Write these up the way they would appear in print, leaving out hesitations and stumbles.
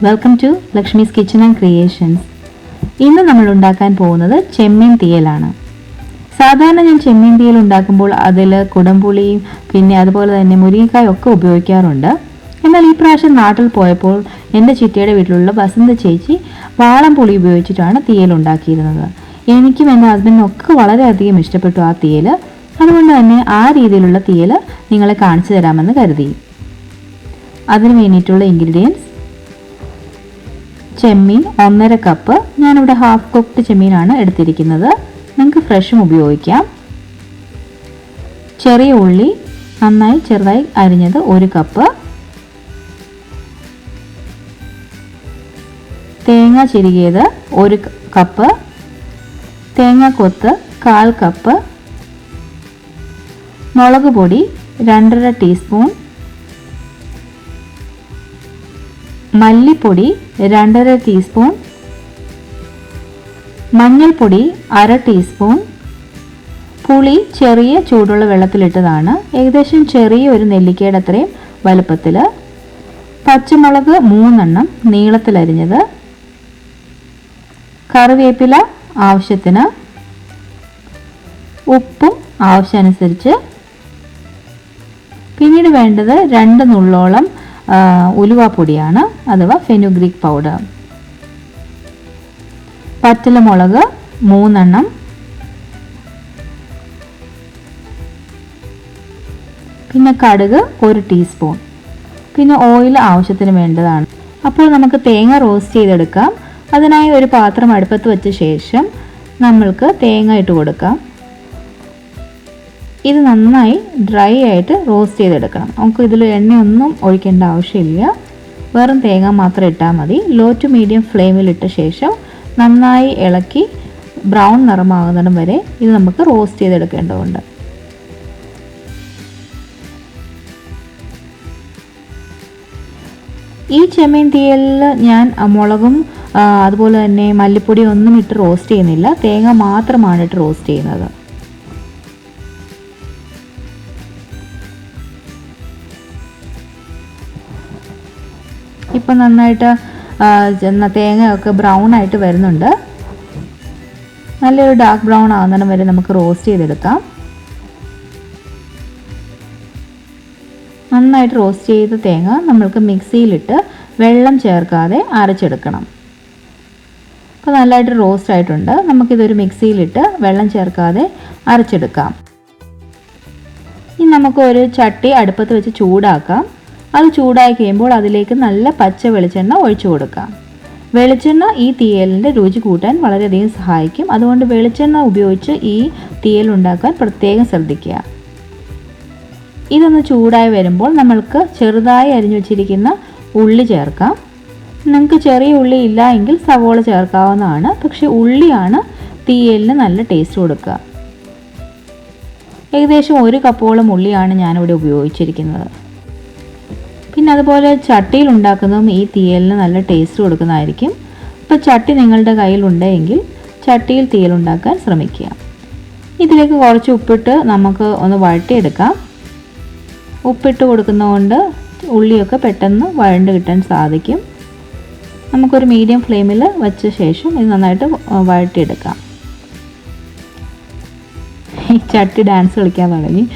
Welcome to Lakshmi's kitchen and creations. ഇന്ന് നമ്മൾ ഉണ്ടാക്കാൻ പോകുന്നത് ചെമ്മീൻ തീയലാണ്. സാധാരണ ഞാൻ ചെമ്മീൻ തീയൽ ഉണ്ടാക്കുമ്പോൾ അതിൽ കുടംപുളിയും പിന്നെ അതുപോലെ തന്നെ മുരിങ്ങക്കായും ഒക്കെ ഉപയോഗിക്കാറുണ്ട്. എന്നാൽ ഈ പ്രാവശ്യം നാട്ടിൽ പോയപ്പോൾ എൻ്റെ ചിറ്റയുടെ വീട്ടിലുള്ള വസന്ത ചേച്ചി വാളംപുളി ഉപയോഗിച്ചിട്ടാണ് തീയൽ ഉണ്ടാക്കിയിരുന്നത്. എനിക്കും എൻ്റെ ഹസ്ബൻഡിനും ഒക്കെ വളരെയധികം ഇഷ്ടപ്പെട്ടു ആ തീയൽ. അതുകൊണ്ട് തന്നെ ആ രീതിയിലുള്ള തീയൽ നിങ്ങളെ കാണിച്ചു തരാമെന്ന് കരുതി. അതിന് വേണ്ടിയിട്ടുള്ള ഇൻഗ്രീഡിയൻസ്: ചെമ്മീൻ 1.5 കപ്പ്. ഞാനിവിടെ ഹാഫ് കുക്ക്ഡ് ചെമ്മീനാണ് എടുത്തിരിക്കുന്നത്. നിങ്ങൾക്ക് ഫ്രഷും ഉപയോഗിക്കാം. ചെറിയ ഉള്ളി നന്നായി ചെറുതായി അരിഞ്ഞത് 1 കപ്പ്. തേങ്ങ ചിരകിയത് 1 കപ്പ്. തേങ്ങാക്കൊത്ത് 1/4 കപ്പ്. മുളക് പൊടി 2.5 ടീസ്പൂൺ. മല്ലിപ്പൊടി 2.5 ടീസ്പൂൺ. മഞ്ഞൾപ്പൊടി 1/2 ടീസ്പൂൺ. പുളി ചെറിയ ചൂടുള്ള വെള്ളത്തിലിട്ടതാണ്, ഏകദേശം ചെറിയ ഒരു നെല്ലിക്കയുടെ അത്രയും വലുപ്പത്തിൽ. പച്ചമുളക് 3 നീളത്തിലരിഞ്ഞത്. കറിവേപ്പില ആവശ്യത്തിന്. ഉപ്പും ആവശ്യാനുസരിച്ച്. പിന്നീട് വേണ്ടത് 2 നുള്ളോളം ഉലുവാപ്പൊടിയാണ്, അഥവാ ഫെനുഗ്രീക്ക് പൗഡർ. പച്ചമുളക് 3. പിന്നെ കടുക് 1 ടീസ്പൂൺ. പിന്നെ ഓയിൽ ആവശ്യത്തിന് വേണ്ടതാണ്. അപ്പോൾ നമുക്ക് തേങ്ങ റോസ്റ്റ് ചെയ്തെടുക്കാം. അതിനായി ഒരു പാത്രം അടുപ്പത്ത് വെച്ച ശേഷം നമ്മൾക്ക് തേങ്ങ ഇട്ട് കൊടുക്കാം. ഇത് നന്നായി ഡ്രൈ ആയിട്ട് റോസ്റ്റ് ചെയ്തെടുക്കണം. നമുക്ക് ഇതിൽ എണ്ണയൊന്നും ഒഴിക്കേണ്ട ആവശ്യമില്ല, വെറും തേങ്ങ മാത്രം ഇട്ടാൽ മതി. ലോ ടു മീഡിയം ഫ്ലെയിമിലിട്ട ശേഷം നന്നായി ഇളക്കി ബ്രൗൺ നിറമാകുന്നിടം വരെ ഇത് നമുക്ക് റോസ്റ്റ് ചെയ്തെടുക്കേണ്ടതുണ്ട്. ഈ ചെമ്മീൻ തീയലിൽ ഞാൻ മുളകും അതുപോലെ തന്നെ മല്ലിപ്പൊടി ഒന്നും ഇട്ട് റോസ്റ്റ് ചെയ്യുന്നില്ല, തേങ്ങ മാത്രമാണ് ഇട്ട് റോസ്റ്റ് ചെയ്യുന്നത്. ഇപ്പം നന്നായിട്ട് തേങ്ങയൊക്കെ ബ്രൗൺ ആയിട്ട് വരുന്നുണ്ട്. നല്ലൊരു ഡാർക്ക് ബ്രൗൺ ആകുന്നിടം വരെ നമുക്ക് റോസ്റ്റ് ചെയ്തെടുക്കാം. നന്നായിട്ട് റോസ്റ്റ് ചെയ്ത തേങ്ങ നമ്മൾക്ക് മിക്സിയിലിട്ട് വെള്ളം ചേർക്കാതെ അരച്ചെടുക്കണം. അപ്പോൾ നല്ലതായിട്ട് റോസ്റ്റ് ആയിട്ടുണ്ട്. നമുക്കിതൊരു മിക്സിയിലിട്ട് വെള്ളം ചേർക്കാതെ അരച്ചെടുക്കാം. ഇനി നമുക്ക് ഒരു ചട്ടി അടുപ്പത്ത് വെച്ച് ചൂടാക്കാം. അത് ചൂടായി കഴിയുമ്പോൾ അതിലേക്ക് നല്ല പച്ച വെളിച്ചെണ്ണ ഒഴിച്ചു കൊടുക്കാം. വെളിച്ചെണ്ണ ഈ തീയലിൻ്റെ രുചി കൂട്ടാൻ വളരെയധികം സഹായിക്കും. അതുകൊണ്ട് വെളിച്ചെണ്ണ ഉപയോഗിച്ച് ഈ തീയൽ ഉണ്ടാക്കാൻ പ്രത്യേകം ശ്രദ്ധിക്കുക. ഇതൊന്ന് ചൂടായി വരുമ്പോൾ നമ്മൾക്ക് ചെറുതായി അരിഞ്ഞു വെച്ചിരിക്കുന്ന ഉള്ളി ചേർക്കാം. നിങ്ങൾക്ക് ചെറിയ ഉള്ളി ഇല്ല എങ്കിൽ സവോള ചേർക്കാവുന്നതാണ്, പക്ഷേ ഉള്ളിയാണ് തീയലിന് നല്ല ടേസ്റ്റ് കൊടുക്കുക. ഏകദേശം 1 കപ്പോളം ഉള്ളിയാണ് ഞാനിവിടെ ഉപയോഗിച്ചിരിക്കുന്നത്. പിന്നെ അതുപോലെ ചട്ടിയിൽ ഉണ്ടാക്കുന്നതും ഈ തീയലിന് നല്ല ടേസ്റ്റ് കൊടുക്കുന്നതായിരിക്കും. അപ്പോൾ ചട്ടി നിങ്ങളുടെ കയ്യിലുണ്ടെങ്കിൽ ചട്ടിയിൽ തീയൽ ഉണ്ടാക്കാൻ ശ്രമിക്കുക. ഇതിലേക്ക് കുറച്ച് ഉപ്പിട്ട് നമുക്ക് ഒന്ന് വഴറ്റിയെടുക്കാം. ഉപ്പിട്ട് കൊടുക്കുന്നതുകൊണ്ട് ഉള്ളിയൊക്കെ പെട്ടെന്ന് വഴണ്ട് കിട്ടാൻ സാധിക്കും. നമുക്കൊരു മീഡിയം ഫ്ലെയിമിൽ വെച്ച ശേഷം ഇത് നന്നായിട്ട് വഴറ്റിയെടുക്കാം. ഈ ചട്ടി ഡാൻസ് കളിക്കാൻ തുടങ്ങി.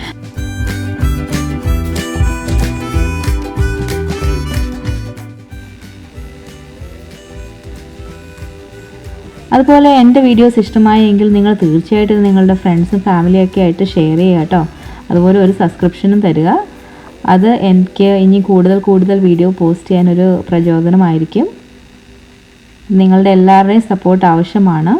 അതുപോലെ എൻ്റെ വീഡിയോസ് ഇഷ്ടമായെങ്കിൽ നിങ്ങൾ തീർച്ചയായിട്ടും നിങ്ങളുടെ ഫ്രണ്ട്സും ഫാമിലിയൊക്കെ ആയിട്ട് ഷെയർ ചെയ്യുക കേട്ടോ. അതുപോലെ ഒരു സബ്സ്ക്രിപ്ഷനും തരിക. അത് എനിക്ക് ഇനി കൂടുതൽ വീഡിയോ പോസ്റ്റ് ചെയ്യാനൊരു പ്രചോദനമായിരിക്കും. നിങ്ങളുടെ എല്ലാവരുടെയും സപ്പോർട്ട് ആവശ്യമാണ്.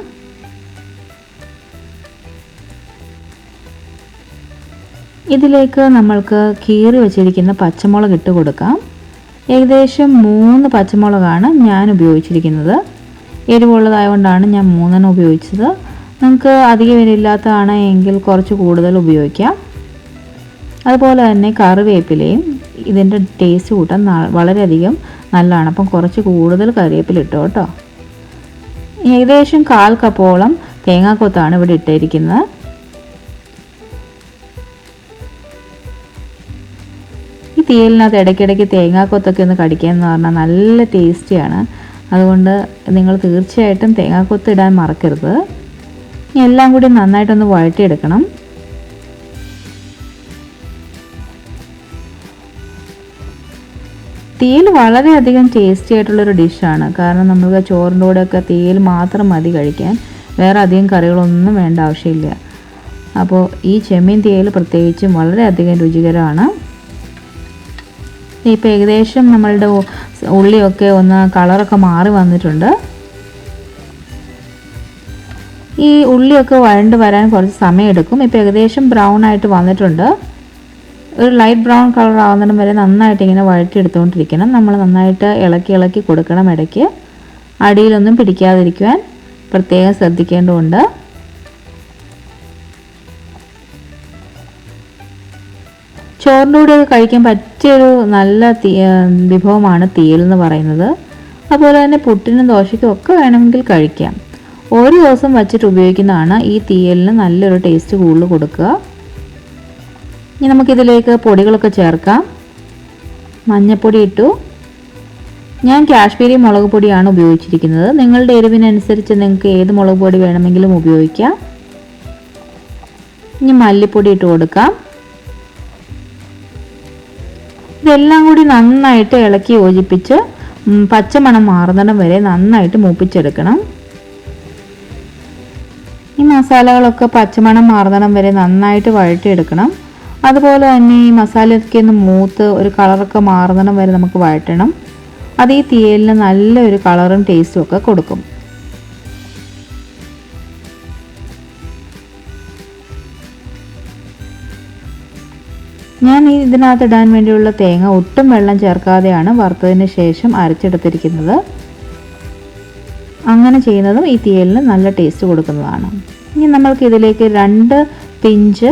ഇതിലേക്ക് നമ്മൾക്ക് കീറി വെച്ചിരിക്കുന്ന പച്ചമുളക് ഇട്ട് കൊടുക്കാം. ഏകദേശം 3 പച്ചമുളകാണ് ഞാൻ ഉപയോഗിച്ചിരിക്കുന്നത്. എരിവുള്ളതായതുകൊണ്ടാണ് ഞാൻ 3 ഉപയോഗിച്ചത്. നിങ്ങൾക്ക് അധികം എരിവില്ലാത്തതാണ് എങ്കിൽ കുറച്ച് കൂടുതൽ ഉപയോഗിക്കാം. അതുപോലെ തന്നെ കറിവേപ്പിലയും ഇതിൻ്റെ ടേസ്റ്റ് കൂട്ടാൻ വളരെയധികം നല്ലതാണ്. അപ്പം കുറച്ച് കൂടുതൽ കറിവേപ്പില ഇട്ടോ കേട്ടോ. ഏകദേശം 1/4 കപ്പോളം തേങ്ങാക്കൊത്താണ് ഇവിടെ ഇട്ടിരിക്കുന്നത്. തീയലിനകത്ത് ഇടയ്ക്കിടയ്ക്ക് തേങ്ങാക്കൊത്തൊക്കെ ഒന്ന് കടിക്കാമെന്ന് പറഞ്ഞാൽ നല്ല ടേസ്റ്റിയാണ്. അതുകൊണ്ട് നിങ്ങൾ തീർച്ചയായിട്ടും തേങ്ങാക്കൊത്ത് ഇടാൻ മറക്കരുത്. എല്ലാം കൂടി നന്നായിട്ടൊന്ന് വഴറ്റിയെടുക്കണം. തീയൽ വളരെയധികം ടേസ്റ്റി ആയിട്ടുള്ളൊരു ഡിഷാണ്. കാരണം നമുക്ക് ചോറിൻ്റെ കൂടെയൊക്കെ തീയൽ മാത്രം മതി കഴിക്കാൻ, വേറെ അധികം കറികളൊന്നും വേണ്ട ആവശ്യമില്ല. അപ്പോൾ ഈ ചെമ്മീൻ തീയൽ പ്രത്യേകിച്ചും വളരെയധികം രുചികരമാണ്. ഇപ്പോൾ ഏകദേശം നമ്മളുടെ ഉള്ളിയൊക്കെ ഒന്ന് കളറൊക്കെ മാറി വന്നിട്ടുണ്ട്. ഈ ഉള്ളിയൊക്കെ വഴണ്ട് വരാൻ കുറച്ച് സമയമെടുക്കും. ഇപ്പോൾ ഏകദേശം ബ്രൗൺ ആയിട്ട് വന്നിട്ടുണ്ട്. ഒരു ലൈറ്റ് ബ്രൗൺ കളർ ആവുന്നതിന് വരെ നന്നായിട്ട് ഇങ്ങനെ വഴറ്റിയെടുത്തുകൊണ്ടിരിക്കണം. നമ്മൾ നന്നായിട്ട് ഇളക്കി കൊടുക്കണം. ഇടയ്ക്ക് അടിയിലൊന്നും പിടിക്കാതിരിക്കുവാൻ പ്രത്യേകം ശ്രദ്ധിക്കേണ്ടതുണ്ട്. ചോറിൻ്റെ കൂടെ കഴിക്കാൻ പറ്റിയൊരു നല്ല വിഭവമാണ് തീയൽ എന്ന് പറയുന്നത്. അതുപോലെ തന്നെ പുട്ടിനും ദോശയ്ക്കും ഒക്കെ വേണമെങ്കിൽ കഴിക്കാം. ഒരു ദിവസം വച്ചിട്ട് ഉപയോഗിക്കുന്നതാണ് ഈ തീയലിന് നല്ലൊരു ടേസ്റ്റ് കൂടുതൽ കൊടുക്കുക. ഇനി നമുക്കിതിലേക്ക് പൊടികളൊക്കെ ചേർക്കാം. മഞ്ഞൾപ്പൊടി ഇട്ടു. ഞാൻ കാശ്മീരി മുളക് പൊടിയാണ് ഉപയോഗിച്ചിരിക്കുന്നത്. നിങ്ങളുടെ എരിവിനനുസരിച്ച് നിങ്ങൾക്ക് ഏത് മുളക് പൊടി വേണമെങ്കിലും ഉപയോഗിക്കാം. ഇനി മല്ലിപ്പൊടി ഇട്ട് കൊടുക്കാം. ഇതെല്ലാം കൂടി നന്നായിട്ട് ഇളക്കി യോജിപ്പിച്ച് പച്ചമണം മാറുന്നിടം വരെ നന്നായിട്ട് മൂപ്പിച്ചെടുക്കണം. ഈ മസാലകളൊക്കെ പച്ചമണം മാറുന്നിടം വരെ നന്നായിട്ട് വഴറ്റിയെടുക്കണം. അതുപോലെ തന്നെ ഈ മസാലയൊക്കെ ഒന്ന് മൂത്ത് ഒരു കളറൊക്കെ മാറുന്നിടം വരെ നമുക്ക് വഴറ്റണം. അത് ഈ തീയലിന് നല്ലൊരു കളറും ടേസ്റ്റും ഒക്കെ കൊടുക്കും. ഞാൻ ഇതിനകത്ത് ഇടാൻ വേണ്ടിയുള്ള തേങ്ങ ഒട്ടും വെള്ളം ചേർക്കാതെയാണ് വറുത്തതിന് ശേഷം അരച്ചെടുത്തിരിക്കുന്നത്. അങ്ങനെ ചെയ്യുന്നതും ഈ തീയലിന് നല്ല ടേസ്റ്റ് കൊടുക്കുന്നതാണ്. ഇനി നമ്മൾക്ക് ഇതിലേക്ക് 2 പിഞ്ച്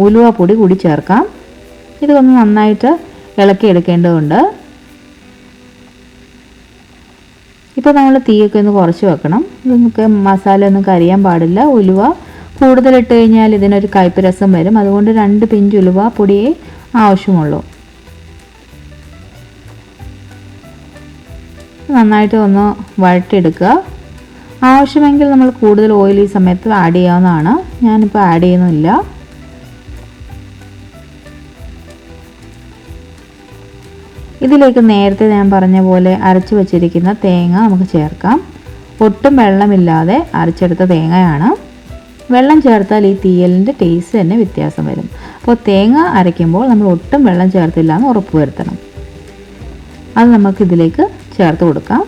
ഉലുവ പൊടി കൂടി ചേർക്കാം. ഇതൊന്ന് നന്നായിട്ട് ഇളക്കി എടുക്കേണ്ടതുണ്ട്. ഇപ്പോൾ നമ്മൾ തീയൊക്കെ ഒന്ന് കുറച്ച് വെക്കണം. നമുക്ക് മസാല ഒന്നും കരിയാൻ പാടില്ല. ഉലുവ കൂടുതലിട്ട് കഴിഞ്ഞാൽ ഇതിനൊരു കയ്പ്പ് രസം വരും. അതുകൊണ്ട് 2 പിഞ്ച് ഉലുവ പൊടിയേ ആവശ്യമുള്ളൂ. നന്നായിട്ട് ഒന്ന് വഴറ്റിയെടുക്കുക. ആവശ്യമെങ്കിൽ നമ്മൾ കൂടുതൽ ഓയിൽ ഈ സമയത്ത് ആഡ് ചെയ്യാവുന്നതാണ്. ഞാനിപ്പോൾ ആഡ് ചെയ്യുന്നില്ല. ഇതിലേക്ക് നേരത്തെ ഞാൻ പറഞ്ഞ പോലെ അരച്ചു വച്ചിരിക്കുന്ന തേങ്ങ നമുക്ക് ചേർക്കാം. ഒട്ടും വെള്ളമില്ലാതെ അരച്ചെടുത്ത തേങ്ങയാണ്. വെള്ളം ചേർത്താൽ ഈ തീയലിൻ്റെ ടേസ്റ്റ് തന്നെ വ്യത്യാസം വരും. അപ്പോൾ തേങ്ങ അരയ്ക്കുമ്പോൾ നമ്മൾ ഒട്ടും വെള്ളം ചേർത്തില്ല എന്ന് ഉറപ്പ് വരുത്തണം. അത് നമുക്ക് ഇതിലേക്ക് ചേർത്ത് കൊടുക്കാം.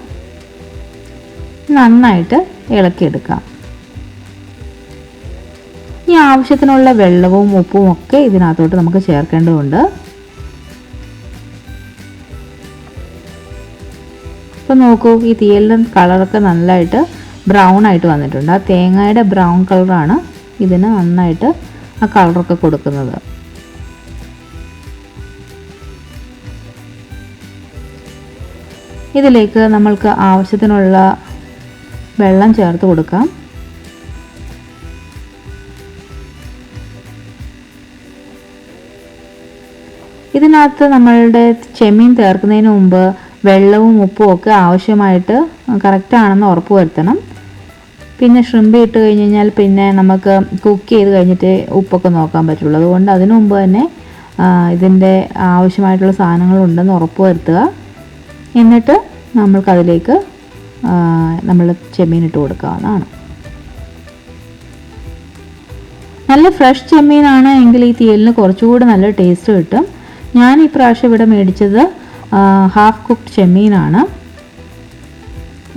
നന്നായിട്ട് ഇളക്കിയെടുക്കാം. ഈ ആവശ്യത്തിനുള്ള വെള്ളവും ഉപ്പും ഒക്കെ ഇതിനകത്തോട്ട് നമുക്ക് ചേർക്കേണ്ടതുണ്ട്. ഇപ്പോൾ നോക്കൂ, ഈ തീയലിൻ്റെ കളറൊക്കെ നല്ലതായിട്ട് ബ്രൗൺ ആയിട്ട് വന്നിട്ടുണ്ട്. ആ തേങ്ങയുടെ ബ്രൗൺ കളറാണ് ഇതിന് നന്നായിട്ട് ആ കളറൊക്കെ കൊടുക്കുന്നത്. ഇതിലേക്ക് നമ്മൾക്ക് ആവശ്യത്തിനുള്ള വെള്ളം ചേർത്ത് കൊടുക്കാം. ഇതിനകത്ത് നമ്മളുടെ ചെമ്മീൻ ചേർക്കുന്നതിന് മുമ്പ് വെള്ളവും ഉപ്പും ഒക്കെ ആവശ്യമായിട്ട് കറക്റ്റാണെന്ന് ഉറപ്പ് വരുത്തണം. പിന്നെ ഷ്രിമ്പ് ഇട്ട് കഴിഞ്ഞ് കഴിഞ്ഞാൽ പിന്നെ നമുക്ക് കുക്ക് ചെയ്ത് കഴിഞ്ഞിട്ട് ഉപ്പൊക്കെ നോക്കാൻ പറ്റുള്ളൂ. അതുകൊണ്ട് അതിനു മുമ്പ് തന്നെ ഇതിൻ്റെ ആവശ്യമായിട്ടുള്ള സാധനങ്ങളുണ്ടെന്ന് ഉറപ്പ് വരുത്തുക. എന്നിട്ട് നമ്മൾക്കതിലേക്ക് നമ്മൾ ചെമ്മീൻ ഇട്ട് കൊടുക്കാവുന്നതാണ്. നല്ല ഫ്രഷ് ചെമ്മീനാണ് എങ്കിൽ ഈ തീയലിന് കുറച്ചുകൂടി നല്ല ടേസ്റ്റ് കിട്ടും. ഞാൻ ഈ പ്രാവശ്യം ഇവിടെ മേടിച്ചത് ഹാഫ് കുക്ക്ഡ് ചെമ്മീനാണ്.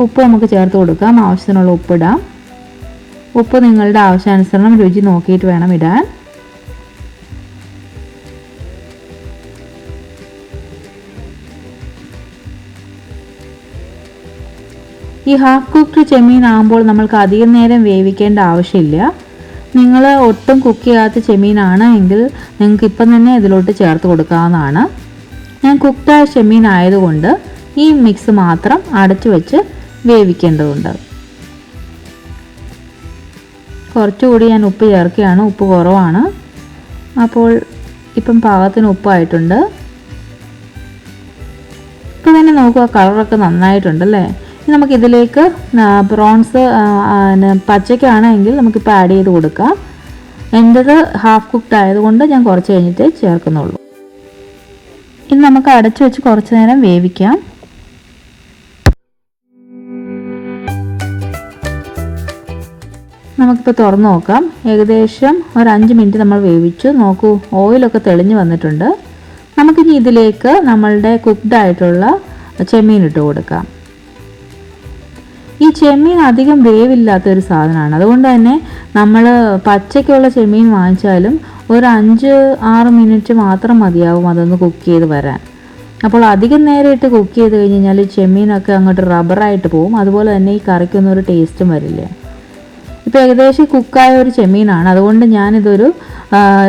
ഉപ്പ് നമുക്ക് ചേർത്ത് കൊടുക്കാം. ആവശ്യത്തിനുള്ള ഉപ്പിടാം. ഉപ്പ് നിങ്ങളുടെ ആവശ്യാനുസരണം രുചി നോക്കിയിട്ട് വേണം ഇടാൻ. ഈ ഹാഫ് കുക്ക്ഡ് ചെമ്മീൻ ആകുമ്പോൾ നമ്മൾക്ക് അധികം നേരം വേവിക്കേണ്ട ആവശ്യമില്ല. നിങ്ങൾ ഒട്ടും കുക്ക് ചെയ്യാത്ത ചെമ്മീനാണ് എങ്കിൽ നിങ്ങൾക്ക് ഇപ്പം തന്നെ ഇതിലോട്ട് ചേർത്ത് കൊടുക്കാവുന്നതാണ്. ഞാൻ കുക്ക്ഡായ ചെമ്മീൻ ആയതുകൊണ്ട് ഈ മിക്സ് മാത്രം അടച്ചു വെച്ച് വേവിക്കേണ്ടതുണ്ട്. കുറച്ചുകൂടി ഞാൻ ഉപ്പ് ചേർക്കുകയാണ്. ഉപ്പ് കുറവാണ്. അപ്പോൾ ഇപ്പം പാകത്തിന് ഉപ്പായിട്ടുണ്ട്. നോക്കുക, കളറൊക്കെ നന്നായിട്ടുണ്ടല്ലേ. ഇനി നമുക്കിതിലേക്ക് പ്രോൺസ് പച്ചയ്ക്കാണെങ്കിൽ നമുക്കിപ്പോൾ ആഡ് ചെയ്ത് കൊടുക്കാം. എൻ്റെത് ഹാഫ് കുക്ക്ഡ് ആയതുകൊണ്ട് ഞാൻ കുറച്ച് കഴിഞ്ഞിട്ട് ചേർക്കുന്നുള്ളൂ. ഇനി നമുക്ക് അടച്ചു വെച്ച് കുറച്ച് നേരം വേവിക്കാം. നമുക്കിപ്പോൾ തുറന്ന് നോക്കാം. ഏകദേശം ഒരു 5 മിനിറ്റ് നമ്മൾ വേവിച്ചു. നോക്കൂ, ഓയിലൊക്കെ തെളിഞ്ഞ് വന്നിട്ടുണ്ട്. നമുക്കിനി ഇതിലേക്ക് നമ്മളുടെ കുക്ക്ഡ് ആയിട്ടുള്ള ചെമ്മീൻ ഇട്ട് കൊടുക്കാം. ഈ ചെമ്മീൻ അധികം വേവില്ലാത്തൊരു സാധനമാണ്. അതുകൊണ്ട് തന്നെ നമ്മൾ പച്ചയ്ക്കുള്ള ചെമ്മീൻ വാങ്ങിച്ചാലും ഒരു 5-6 മിനിറ്റ് മാത്രം മതിയാവും അതൊന്ന് കുക്ക് ചെയ്ത് വരാൻ. അപ്പോൾ അധികം നേരം ഇട്ട് കുക്ക് ചെയ്ത് കഴിഞ്ഞ് കഴിഞ്ഞാൽ ചെമ്മീനൊക്കെ അങ്ങോട്ട് റബ്ബറായിട്ട് പോകും. അതുപോലെ തന്നെ ഈ കറിക്കൊന്നും ഒരു ടേസ്റ്റും വരില്ല. ഇപ്പോൾ ഏകദേശം കുക്കായ ഒരു ചെമ്മീനാണ്. അതുകൊണ്ട് ഞാനിതൊരു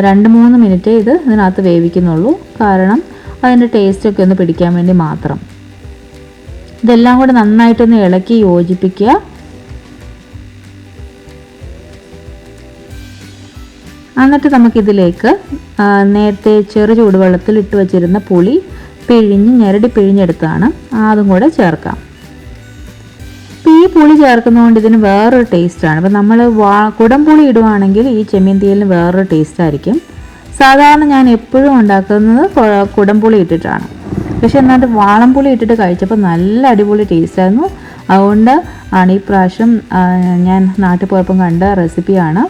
2-3 മിനിറ്റ് ഇതിനകത്ത് വേവിക്കുന്നുള്ളൂ. കാരണം അതിൻ്റെ ടേസ്റ്റൊക്കെ ഒന്ന് പിടിക്കാൻ വേണ്ടി മാത്രം. ഇതെല്ലാം കൂടെ നന്നായിട്ടൊന്ന് ഇളക്കി യോജിപ്പിക്കുക. എന്നിട്ട് നമുക്കിതിലേക്ക് നേരത്തെ ചെറു ചൂടുവെള്ളത്തിൽ ഇട്ട് വച്ചിരുന്ന പുളി ഞെരടി പിഴിഞ്ഞെടുത്താണ്, അതും കൂടെ ചേർക്കാം. ഇപ്പോൾ ഈ പുളി ചേർക്കുന്നതുകൊണ്ട് ഇതിന് വേറൊരു ടേസ്റ്റാണ്. ഇപ്പോൾ നമ്മൾ കുടംപുളി ഇടുവാണെങ്കിൽ ഈ ചെമ്മീൻ തീയലിന് വേറൊരു ടേസ്റ്റായിരിക്കും. സാധാരണ ഞാൻ എപ്പോഴും ഉണ്ടാക്കുന്നത് കുടംപുളി ഇട്ടിട്ടാണ്. പക്ഷെ എന്നിട്ട് വാളംപുളി ഇട്ടിട്ട് കഴിച്ചപ്പോൾ നല്ല അടിപൊളി ടേസ്റ്റായിരുന്നു. അതുകൊണ്ട് ആണ് ഈ പ്രാവശ്യം ഞാൻ നാട്ടിൽ പോയപ്പം കണ്ട റെസിപ്പിയാണ്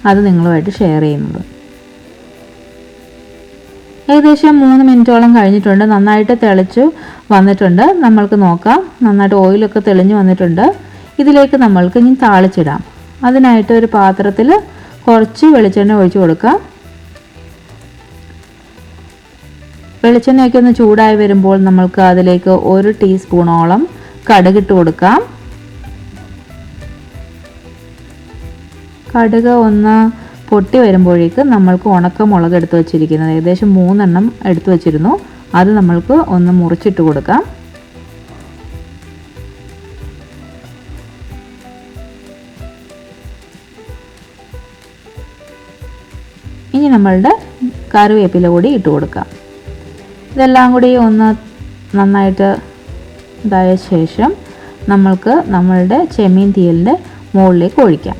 അത് നിങ്ങളുമായിട്ട് ഷെയർ ചെയ്യുന്നത്. ഏകദേശം 3 മിനിറ്റോളം കഴിഞ്ഞിട്ടുണ്ട്. നന്നായിട്ട് തിളച്ചു വന്നിട്ടുണ്ട്. നമ്മൾക്ക് നോക്കാം, നന്നായിട്ട് ഓയിലൊക്കെ തെളിഞ്ഞു വന്നിട്ടുണ്ട്. ഇതിലേക്ക് നമ്മൾക്ക് ഇനി താളിച്ചിടാം. അതിനായിട്ട് ഒരു പാത്രത്തിൽ കുറച്ച് വെളിച്ചെണ്ണ ഒഴിച്ച് കൊടുക്കാം. വെളിച്ചെണ്ണയൊക്കെ ഒന്ന് ചൂടായി വരുമ്പോൾ നമ്മൾക്ക് അതിലേക്ക് 1 ടീസ്പൂണോളം കടുകിട്ട് കൊടുക്കാം. കടുക് ഒന്ന് പൊട്ടി വരുമ്പോഴേക്ക് നമ്മൾക്ക് ഉണക്കമുളക് എടുത്ത് വെച്ചിരിക്കുന്നത് ഏകദേശം 3 എണ്ണം എടുത്തു വെച്ചിരുന്നു. അത് നമ്മൾക്ക് ഒന്ന് മുറിച്ചിട്ട് കൊടുക്കാം. ഇനി നമ്മളുടെ കറിവേപ്പില കൂടി ഇട്ട് കൊടുക്കാം. ഇതെല്ലാം കൂടി ഒന്ന് നന്നായിട്ട് ഇതായ ശേഷം നമ്മൾക്ക് നമ്മളുടെ ചെമ്മീൻ തീയലിൻ്റെ മുകളിലേക്ക് ഒഴിക്കാം.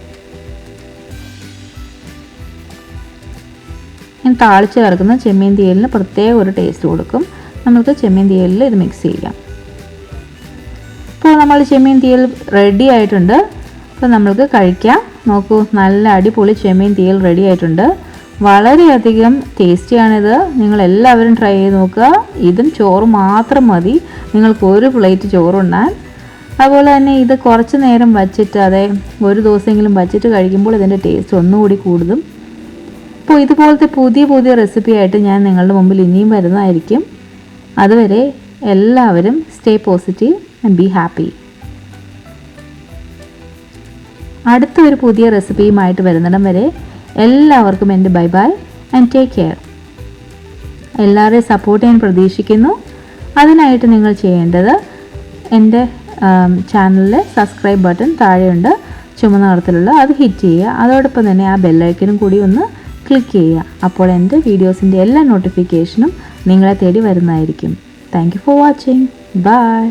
ഞാൻ താളിച്ച് ചേർക്കുന്ന ചെമ്മീൻ തീയലിന് പ്രത്യേക ഒരു ടേസ്റ്റ് കൊടുക്കും. നമുക്ക് ചെമ്മീൻ തീയലിൽ ഇത് മിക്സ് ചെയ്യാം. ഇപ്പോൾ നമ്മൾ ചെമ്മീൻ തീയൽ റെഡി ആയിട്ടുണ്ട്. അപ്പോൾ നമ്മൾക്ക് കഴിക്കാം. നോക്കൂ, നല്ല അടിപൊളി ചെമ്മീൻ തീയൽ റെഡി ആയിട്ടുണ്ട്. വളരെയധികം ടേസ്റ്റിയാണിത്. നിങ്ങളെല്ലാവരും ട്രൈ ചെയ്ത് നോക്കുക. ഇതും ചോറ് മാത്രം മതി നിങ്ങൾക്ക് ഒരു പ്ലേറ്റ് ചോറുണ്ണാൻ. അതുപോലെ തന്നെ ഇത് കുറച്ച് നേരം വച്ചിട്ട്, ഒരു ദിവസമെങ്കിലും വച്ചിട്ട് കഴിക്കുമ്പോൾ ഇതിൻ്റെ ടേസ്റ്റ് ഒന്നുകൂടി കൂടും. അപ്പോൾ ഇതുപോലത്തെ പുതിയ റെസിപ്പി ആയിട്ട് ഞാൻ നിങ്ങളുടെ മുമ്പിൽ ഇനിയും വരുന്നതായിരിക്കും. അതുവരെ എല്ലാവരും stay positive and be happy. അടുത്തൊരു പുതിയ റെസിപ്പിയുമായിട്ട് വരുന്നിടം വരെ എല്ലാവർക്കും എൻ്റെ ബൈ ആൻഡ് ടേക്ക് കെയർ. എല്ലാവരെയും സപ്പോർട്ട് ചെയ്യാൻ പ്രതീക്ഷിക്കുന്നു. അതിനായിട്ട് നിങ്ങൾ ചെയ്യേണ്ടത് എൻ്റെ ചാനലിലെ സബ്സ്ക്രൈബ് ബട്ടൺ താഴെയുണ്ട്, ചുമന്ന നിറത്തിലുള്ള, അത് ഹിറ്റ് ചെയ്യുക. അതോടൊപ്പം തന്നെ ആ ബെല്ലൈക്കനും കൂടി ഒന്ന് ക്ലിക്ക് ചെയ്യുക. അപ്പോൾ എൻ്റെ വീഡിയോസിൻ്റെ എല്ലാ നോട്ടിഫിക്കേഷനും നിങ്ങളെ തേടി വരുന്നതായിരിക്കും. Thank you for watching. By.